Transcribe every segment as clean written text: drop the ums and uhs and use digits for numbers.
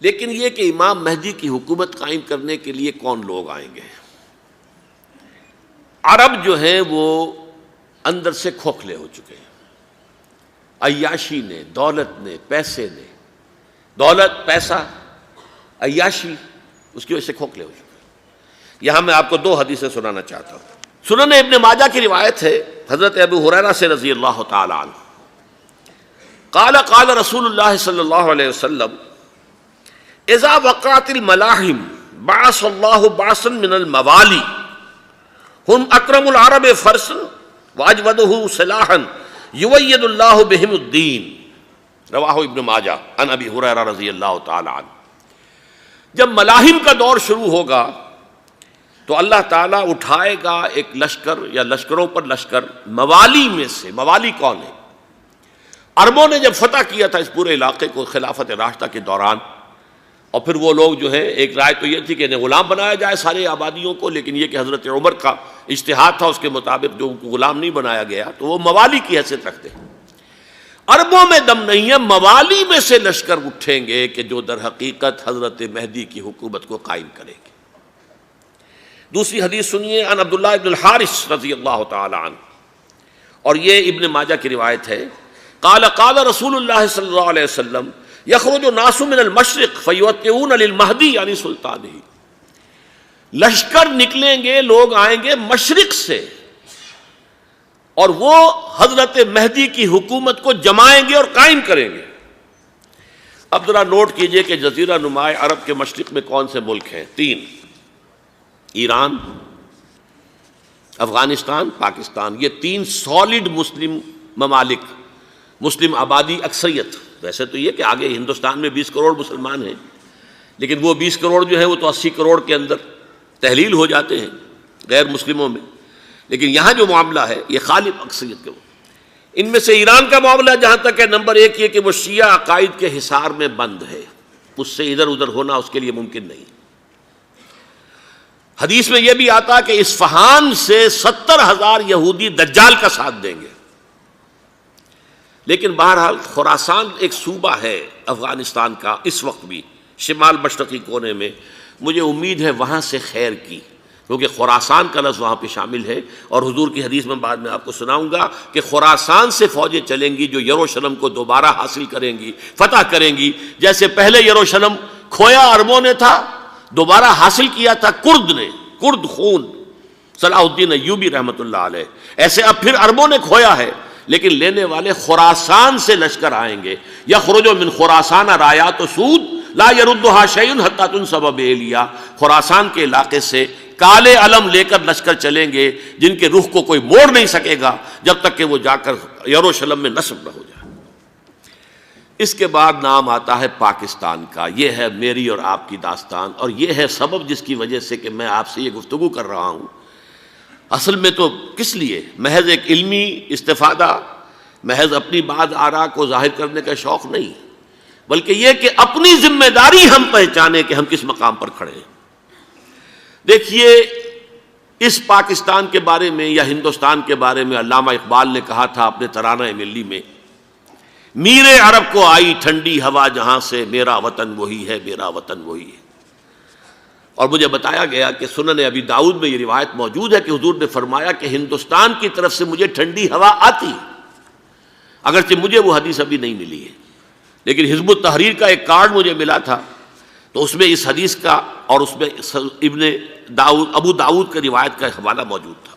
لیکن یہ کہ امام مہدی کی حکومت قائم کرنے کے لیے کون لوگ آئیں گے؟ عرب جو ہیں وہ اندر سے کھوکھلے ہو چکے ہیں، عیاشی نے، دولت نے، پیسے نے، دولت، پیسہ، عیاشی، اس کی وجہ سے کھوکھلے ہو چکے ہیں۔ یہاں میں آپ کو دو حدیثیں سنانا چاہتا ہوں۔ سنن ابن ماجہ کی روایت ہے حضرت ابو ہریرہ سے رضی اللہ تعالی عنہ، قال قال رسول اللہ صلی اللہ علیہ وسلم اذا وقعت الملاحم بعث اللہ بعثا من الموالی ہم اکرم العرب فرسا واجودہ سلاحا یوید اللہ بہم الدین، رواہ ابن ماجہ عن ابی ہریرہ رضی اللہ تعالی عنہ۔ جب ملاحم کا دور شروع ہوگا تو اللہ تعالیٰ اٹھائے گا ایک لشکر یا لشکروں پر لشکر موالی میں سے۔ موالی کون ہے؟ عربوں نے جب فتح کیا تھا اس پورے علاقے کو خلافت راشدہ کے دوران، اور پھر وہ لوگ جو ہے، ایک رائے تو یہ تھی کہ انہیں غلام بنایا جائے سارے آبادیوں کو، لیکن یہ کہ حضرت عمر کا اجتہاد تھا، اس کے مطابق جو ان کو غلام نہیں بنایا گیا تو وہ موالی کی حیثیت رکھتے ہیں۔ عربوں میں دم نہیں ہے، موالی میں سے لشکر اٹھیں گے کہ جو در حقیقت حضرت مہدی کی حکومت کو قائم کریں گے۔ دوسری حدیث سنیے، عن عبداللہ ابن الحارث رضی اللہ تعالی عنہ، اور یہ ابن ماجہ کی روایت ہے، قال قال رسول اللہ صلی اللہ علیہ وسلم یخرج الناس من المشرق فیوطئون للمہدی یعنی سلطانہ، لشکر نکلیں گے، لوگ آئیں گے مشرق سے، اور وہ حضرت مہدی کی حکومت کو جمائیں گے اور قائم کریں گے۔ اب ذرا نوٹ کیجئے کہ جزیرہ نماء عرب کے مشرق میں کون سے ملک ہیں؟ تین: ایران، افغانستان، پاکستان۔ یہ تین سالڈ مسلم ممالک، مسلم آبادی اکثریت۔ ویسے تو یہ کہ آگے ہندوستان میں 20 کروڑ مسلمان ہیں، لیکن وہ 20 کروڑ جو ہیں وہ تو 80 کروڑ کے اندر تحلیل ہو جاتے ہیں غیر مسلموں میں، لیکن یہاں جو معاملہ ہے یہ غالب اکثریت کے۔ ان میں سے ایران کا معاملہ جہاں تک ہے، نمبر 1 یہ کہ وہ شیعہ عقائد کے حصار میں بند ہے، اس سے ادھر ادھر ہونا اس کے لیے ممکن نہیں۔ حدیث میں یہ بھی آتا کہ اصفہان سے 70,000 یہودی دجال کا ساتھ دیں گے۔ لیکن بہرحال خراسان ایک صوبہ ہے افغانستان کا اس وقت بھی شمال مشرقی کونے میں، مجھے امید ہے وہاں سے خیر کی، کیونکہ خراسان کا لفظ وہاں پہ شامل ہے، اور حضور کی حدیث میں بعد میں آپ کو سناؤں گا کہ خراسان سے فوجیں چلیں گی جو یروشلم کو دوبارہ حاصل کریں گی، فتح کریں گی۔ جیسے پہلے یروشلم کھویا عربوں نے تھا، دوبارہ حاصل کیا تھا کرد نے، کرد خون صلاح الدین ایوبی رحمۃ اللہ علیہ، ایسے اب پھر عربوں نے کھویا ہے، لیکن لینے والے خراسان سے لشکر آئیں گے۔ یخرج من خراسان رایات سود لا یردھا شیء حتی تنصب بإیلیا، خراسان کے علاقے سے کالے علم لے کر لشکر چلیں گے جن کے رخ کو کوئی موڑ نہیں سکے گا جب تک کہ وہ جا کر یروشلم میں نصب نہ ہو جائے۔ اس کے بعد نام آتا ہے پاکستان کا۔ یہ ہے میری اور آپ کی داستان، اور یہ ہے سبب جس کی وجہ سے کہ میں آپ سے یہ گفتگو کر رہا ہوں۔ اصل میں تو کس لیے؟ محض ایک علمی استفادہ، محض اپنی بات آراء کو ظاہر کرنے کا شوق نہیں، بلکہ یہ کہ اپنی ذمہ داری ہم پہچانیں کہ ہم کس مقام پر کھڑے ہیں۔ دیکھیے، اس پاکستان کے بارے میں یا ہندوستان کے بارے میں علامہ اقبال نے کہا تھا اپنے ترانہ ملی میں، میرے عرب کو آئی ٹھنڈی ہوا جہاں سے، میرا وطن وہی ہے، میرا وطن وہی ہے۔ اور مجھے بتایا گیا کہ سنن ابی داؤد میں یہ روایت موجود ہے کہ حضور نے فرمایا کہ ہندوستان کی طرف سے مجھے ٹھنڈی ہوا آتی، اگرچہ مجھے وہ حدیث ابھی نہیں ملی ہے، لیکن حزب التحریر کا ایک کارڈ مجھے ملا تھا، تو اس میں اس حدیث کا اور اس میں ابو داؤد کی روایت کا حوالہ موجود تھا۔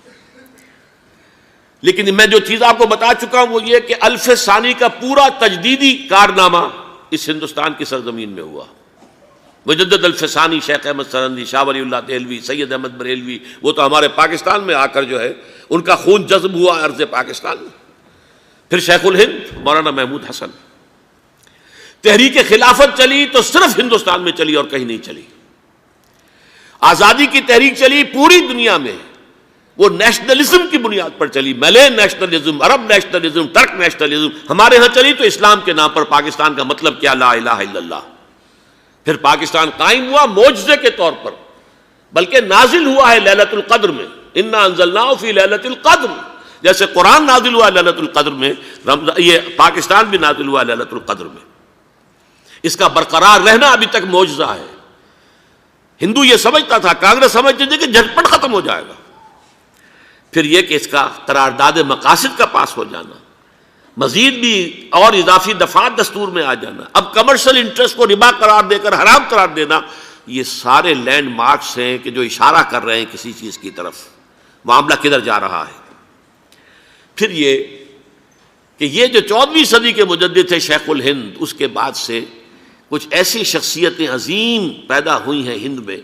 لیکن میں جو چیز آپ کو بتا چکا ہوں وہ یہ کہ الف ثانی کا پورا تجدیدی کارنامہ اس ہندوستان کی سرزمین میں ہوا۔ مجدد الف ثانی شیخ احمد سرندی، شاہ ولی اللہ دہلوی، سید احمد بریلوی، وہ تو ہمارے پاکستان میں آ کر جو ہے ان کا خون جذب ہوا ارض پاکستان میں۔ پھر شیخ الہند مولانا محمود حسن۔ تحریک خلافت چلی تو صرف ہندوستان میں چلی اور کہیں نہیں چلی۔ آزادی کی تحریک چلی پوری دنیا میں، وہ نیشنلزم کی بنیاد پر چلی، ملے نیشنلزم، عرب نیشنلزم، ترک نیشنلزم۔ ہمارے ہاں چلی تو اسلام کے نام پر پاکستان کا مطلب کیا؟ لا الہ الا اللہ۔ پھر پاکستان قائم ہوا معجزے کے طور پر، بلکہ نازل ہوا ہے لیلۃ القدر میں، انا انزلناہ فی لیلۃ القدر، جیسے قرآن نازل ہوا لیلۃ القدر میں، یہ پاکستان بھی نازل ہوا لیلۃ القدر میں۔ اس کا برقرار رہنا ابھی تک معجزہ ہے۔ ہندو یہ سمجھتا تھا، کانگریس سمجھتی تھی کہ جھٹپٹ ختم ہو جائے گا۔ پھر یہ کہ اس کا قرارداد مقاصد کا پاس ہو جانا، مزید بھی اور اضافی دفعات دستور میں آ جانا، اب کمرشل انٹرسٹ کو ربا قرار دے کر حرام قرار دینا، یہ سارے لینڈ مارکس ہیں کہ جو اشارہ کر رہے ہیں کسی چیز کی طرف، معاملہ کدھر جا رہا ہے۔ پھر یہ کہ یہ جو 14ویں صدی کے مجدد تھے شیخ الہند، اس کے بعد سے کچھ ایسی شخصیتیں عظیم پیدا ہوئی ہیں ہند میں،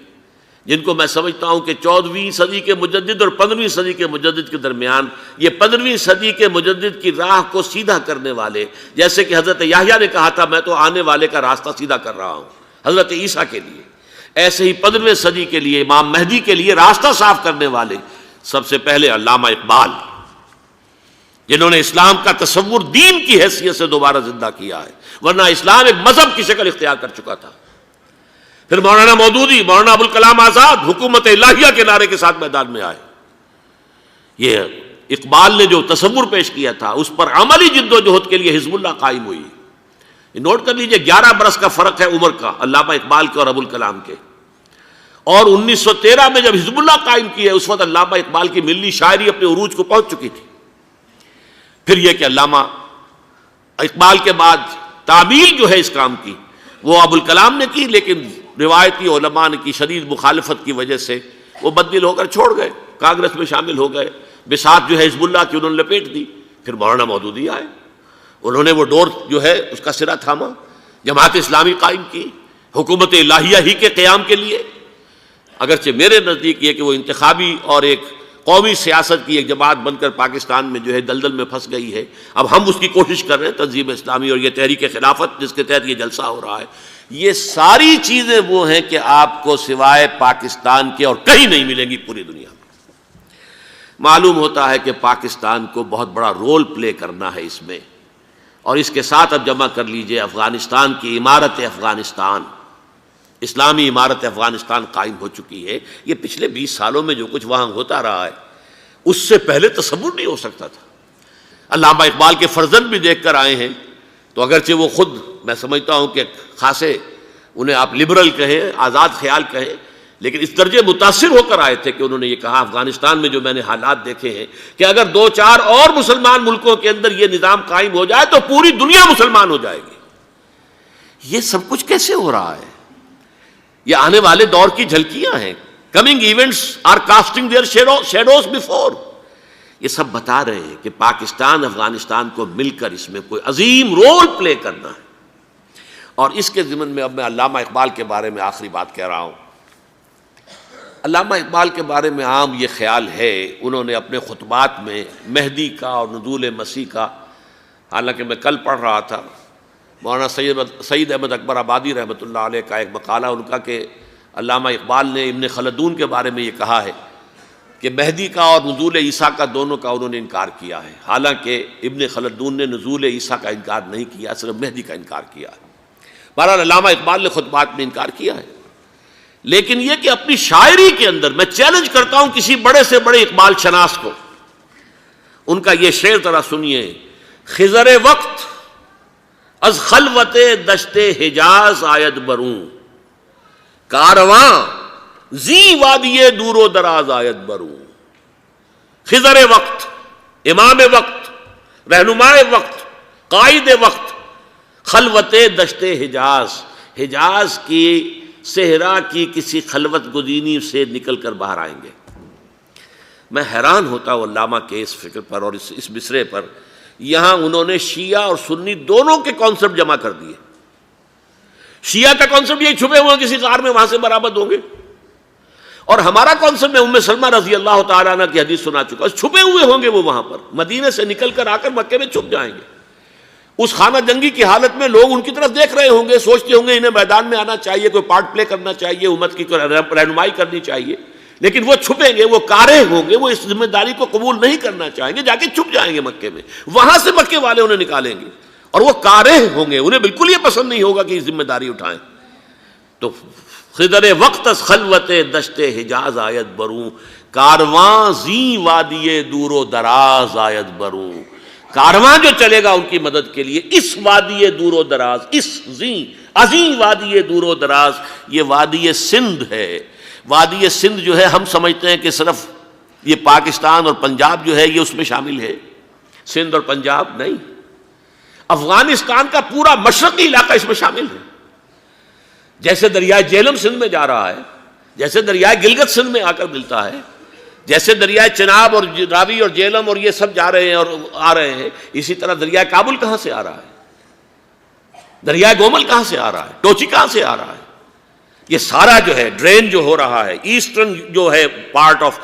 جن کو میں سمجھتا ہوں کہ 14ویں صدی کے مجدد اور 15ویں صدی کے مجدد کے درمیان یہ 15ویں صدی کے مجدد کی راہ کو سیدھا کرنے والے، جیسے کہ حضرت یحییٰ نے کہا تھا میں تو آنے والے کا راستہ سیدھا کر رہا ہوں حضرت عیسیٰ کے لیے، ایسے ہی 15ویں صدی کے لیے امام مہدی کے لیے راستہ صاف کرنے والے سب سے پہلے علامہ اقبال، جنہوں نے اسلام کا تصور دین کی حیثیت سے دوبارہ زندہ کیا ہے، ورنہ اسلام ایک مذہب کی شکل اختیار کر چکا تھا۔ پھر مولانا مودودی، مولانا ابوالکلام آزاد حکومت الہیہ کے نعرے کے ساتھ میدان میں آئے۔ یہ اقبال نے جو تصور پیش کیا تھا اس پر عملی جد و جہد کے لیے حزب اللہ قائم ہوئی۔ نوٹ کر لیجئے 11 برس کا فرق ہے عمر کا علامہ اقبال کے اور ابوالکلام کے، اور 1913 میں جب حزب اللہ قائم کی ہے اس وقت علامہ اقبال کی ملی شاعری اپنے عروج کو پہنچ چکی تھی۔ پھر یہ کہ علامہ اقبال کے بعد تعمیل جو ہے اس کام کی وہ ابوالکلام نے کی، لیکن روایتی علماء نے کی شدید مخالفت کی وجہ سے وہ بددل ہو کر چھوڑ گئے، کانگریس میں شامل ہو گئے، بساط جو ہے حزب اللہ کی انہوں نے لپیٹ دی۔ پھر مولانا مودودی آئے، انہوں نے وہ ڈور جو ہے اس کا سرا تھاما، جماعت اسلامی قائم کی حکومت الہیہ ہی کے قیام کے لیے۔ اگرچہ میرے نزدیک یہ کہ وہ انتخابی اور ایک قومی سیاست کی ایک جماعت بن کر پاکستان میں جو ہے دلدل میں پھنس گئی ہے، اب ہم اس کی کوشش کر رہے ہیں، تنظیم اسلامی اور یہ تحریک خلافت جس کے تحت یہ جلسہ ہو رہا ہے، یہ ساری چیزیں وہ ہیں کہ آپ کو سوائے پاکستان کے اور کہیں نہیں ملیں گی پوری دنیا میں۔ معلوم ہوتا ہے کہ پاکستان کو بہت بڑا رول پلے کرنا ہے اس میں، اور اس کے ساتھ اب جمع کر لیجئے افغانستان کی عمارت افغانستان، اسلامی عمارت افغانستان قائم ہو چکی ہے۔ یہ پچھلے 20 سالوں میں جو کچھ وہاں ہوتا رہا ہے اس سے پہلے تصور نہیں ہو سکتا تھا۔ علامہ اقبال کے فرزند بھی دیکھ کر آئے ہیں، تو اگرچہ وہ خود میں سمجھتا ہوں کہ خاصے انہیں آپ لبرل کہیں، آزاد خیال کہیں، لیکن اس درجے متاثر ہو کر آئے تھے کہ انہوں نے یہ کہا افغانستان میں جو میں نے حالات دیکھے ہیں کہ اگر 2-4 اور مسلمان ملکوں کے اندر یہ نظام قائم ہو جائے تو پوری دنیا مسلمان ہو جائے گی۔ یہ سب کچھ کیسے ہو رہا ہے؟ یہ آنے والے دور کی جھلکیاں ہیں۔ Coming events are casting their shadows before. یہ سب بتا رہے ہیں کہ پاکستان افغانستان کو مل کر اس میں کوئی عظیم رول پلے کرنا ہے۔ اور اس کے ضمن میں اب میں علامہ اقبال کے بارے میں آخری بات کہہ رہا ہوں۔ علامہ اقبال کے بارے میں عام یہ خیال ہے، انہوں نے اپنے خطبات میں مہدی کا اور نزول مسیح کا، حالانکہ میں کل پڑھ رہا تھا مولانا سید احمد اکبر آبادی رحمۃ اللہ علیہ کا ایک مقالہ ان کا کہ علامہ اقبال نے ابن خلدون کے بارے میں یہ کہا ہے کہ مہدی کا اور نزول عیسیٰ کا دونوں کا انہوں نے انکار کیا ہے، حالانکہ ابن خلدون نے نزول عیسیٰ کا انکار نہیں کیا، صرف مہدی کا انکار کیا ہے۔ بہرحال علامہ اقبال نے خطبات میں انکار کیا ہے، لیکن یہ کہ اپنی شاعری کے اندر میں چیلنج کرتا ہوں کسی بڑے سے بڑے اقبال شناس کو، ان کا یہ شعر ذرا سنیے: خضر وقت از خلوت دشت حجاز آید بروں، کارواں زی وادی دور و دراز آید بروں۔ خضر وقت، امام وقت، رہنمائے وقت، قائد وقت، خلوت دشت حجاز، حجاز کی صحرا کی کسی خلوت گزینی سے نکل کر باہر آئیں گے۔ میں حیران ہوتا ہوں علامہ کے اس فکر پر اور اس مصرے پر۔ یہاں انہوں نے شیعہ اور سنی دونوں کے کانسیپٹ جمع کر دیے۔ شیعہ کا کانسیپٹ یہ چھپے ہوئے کسی غار میں وہاں سے برآمد ہوں گے، اور ہمارا کانسیپٹ میں ام سلمہ رضی اللہ تعالیٰ عنہ کی حدیث سنا چکا، چھپے ہوئے ہوں گے وہ وہاں پر، مدینے سے نکل کر آ کر مکے میں چھپ جائیں گے۔ اس خانہ جنگی کی حالت میں لوگ ان کی طرف دیکھ رہے ہوں گے، سوچتے ہوں گے انہیں میدان میں آنا چاہیے، کوئی پارٹ پلے کرنا چاہیے، امت کی رہنمائی کرنی چاہیے، لیکن وہ چھپیں گے، وہ کارہ ہوں گے، وہ اس ذمہ داری کو قبول نہیں کرنا چاہیں گے، جا کے چھپ جائیں گے مکے میں، وہاں سے مکے والے انہیں نکالیں گے، اور وہ کارہ ہوں گے، انہیں بالکل یہ پسند نہیں ہوگا کہ یہ ذمہ داری اٹھائیں۔ تو خضر وقت از خلوت دشت حجاز آید بروں، کارواں زی وادی دور و دراز آید بروں۔ کارواں جو چلے گا ان کی مدد کے لیے اس وادی دور و دراز، اس زی عظیم وادی دور و دراز، یہ وادی سندھ ہے۔ وادی سندھ جو ہے ہم سمجھتے ہیں کہ صرف یہ پاکستان اور پنجاب جو ہے یہ اس میں شامل ہے، سندھ اور پنجاب نہیں، افغانستان کا پورا مشرقی علاقہ اس میں شامل ہے۔ جیسے دریائے جیلم سندھ میں جا رہا ہے، جیسے دریائے گلگت سندھ میں آ کر ملتا ہے، جیسے دریائے چناب اور راوی اور جیلم اور یہ سب جا رہے ہیں اور آ رہے ہیں، اسی طرح دریائے کابل کہاں سے آ رہا ہے، دریائے گومل کہاں سے آ رہا ہے، ٹوچی کہاں سے آ رہا ہے، یہ سارا جو ہے ڈرین جو ہو رہا ہے ایسٹرن جو ہے پارٹ آف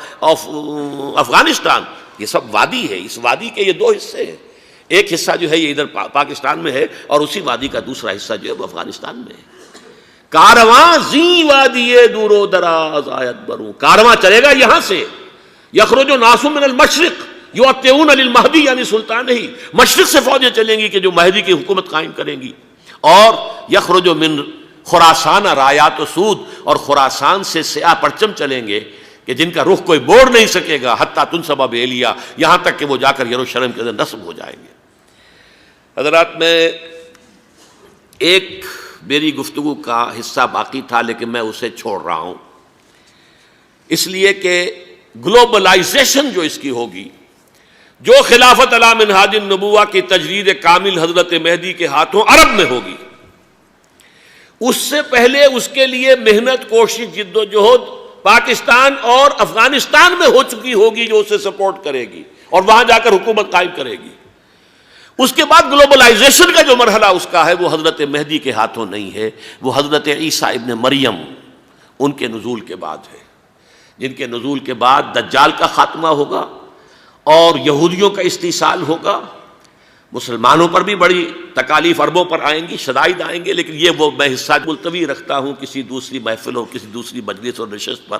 افغانستان، یہ سب وادی ہے۔ اس وادی کے یہ دو حصے ہیں، ایک حصہ جو ہے یہ ادھر پاکستان میں ہے اور اسی وادی کا دوسرا حصہ جو ہے وہ افغانستان میں ہے۔ کارواں زی وادی دور و دراز آیت بروں، کارواں چلے گا یہاں سے، یخرج ناس من المشرق یؤتون للمہدی، یعنی سلطان ہی مشرق سے فوجیں چلیں گی کہ جو مہدی کی حکومت قائم کریں گی، اور یخرج من خراسان رایات و سود، اور خراسان سے سیاہ پرچم چلیں گے کہ جن کا رخ کوئی موڑ نہیں سکے گا، حتیٰ تنصب بإیلیا، یہاں تک کہ وہ جا کر یروشلم کے اندر نصب ہو جائیں گے۔ حضرات، میں ایک میری گفتگو کا حصہ باقی تھا لیکن میں اسے چھوڑ رہا ہوں، اس لیے کہ گلوبلائزیشن جو اس کی ہوگی، جو خلافت علی منہاج النبوہ کی تجرید کامل حضرت مہدی کے ہاتھوں عرب میں ہوگی، اس سے پہلے اس کے لیے محنت، کوشش، جد و جہد پاکستان اور افغانستان میں ہو چکی ہوگی جو اسے سپورٹ کرے گی اور وہاں جا کر حکومت قائم کرے گی۔ اس کے بعد گلوبلائزیشن کا جو مرحلہ اس کا ہے وہ حضرت مہدی کے ہاتھوں نہیں ہے، وہ حضرت عیسیٰ ابن مریم ان کے نزول کے بعد ہے، جن کے نزول کے بعد دجال کا خاتمہ ہوگا اور یہودیوں کا استحصال ہوگا، مسلمانوں پر بھی بڑی تکالیف عربوں پر آئیں گی، شدائد آئیں گے، لیکن یہ وہ میں حصہ ملتوی رکھتا ہوں کسی دوسری محفل اور کسی دوسری مجلس اور نشست پر۔